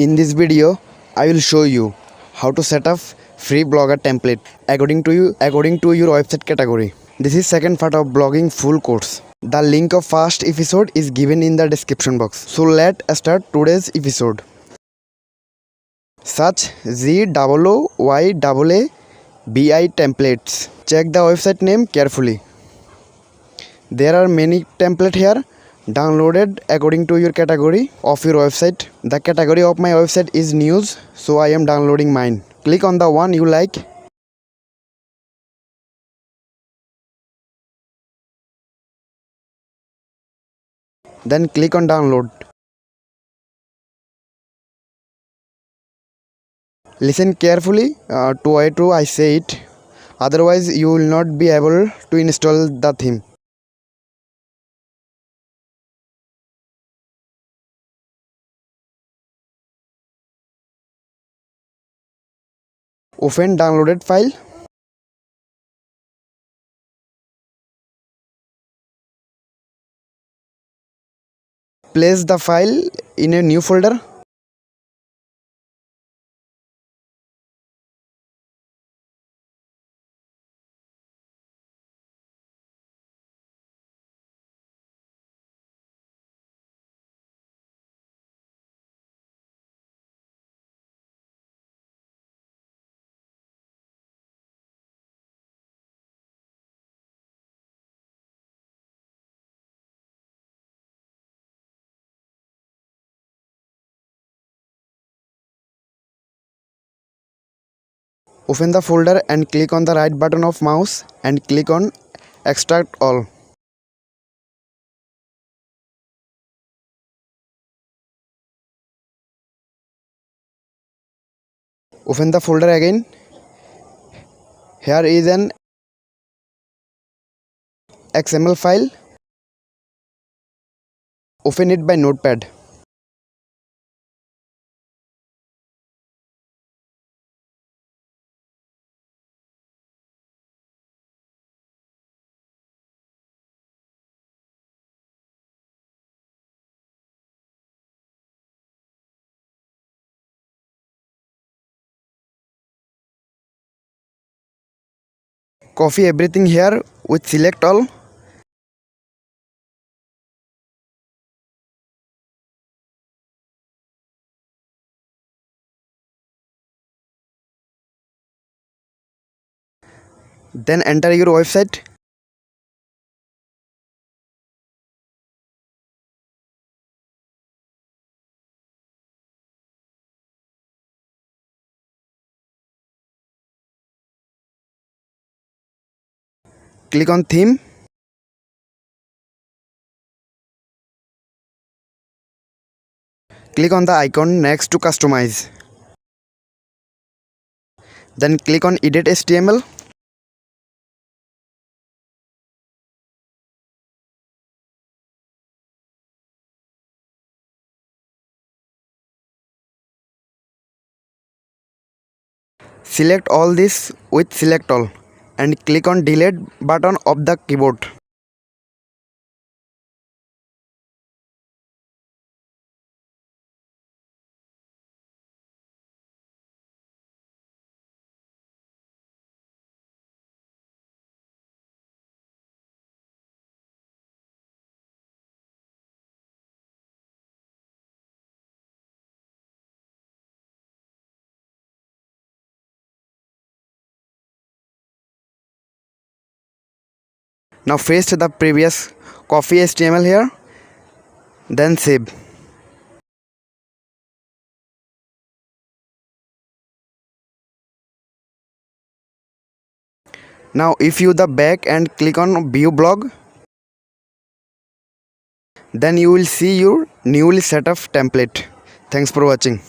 In this video, I will show you how to set up free blogger template according to your website category. This is second part of blogging full course. The link of first episode is given in the description box. So let's start today's episode. Search GOOYAABI templates. Check the website name carefully. There are many templates here downloaded according to your category of your website. The category of my website is news, so I am downloading mine. Click on the one you like. Then click on download. Listen carefully to what I say it, otherwise you will not be able to install the theme. Open downloaded file. Place the file in a new folder. Open the folder and click on the right button of mouse and click on extract all. Open the folder again. Here is an XML file. Open it by Notepad. Copy everything here with select all. Then enter your website. Click on theme. Click on the icon next to customize. Then click on edit HTML. Select all this with select all and click on delete button of the keyboard. Now paste the previous copy HTML here, then save. Now if you the back and click on view blog, then you will see your newly set up template. Thanks for watching.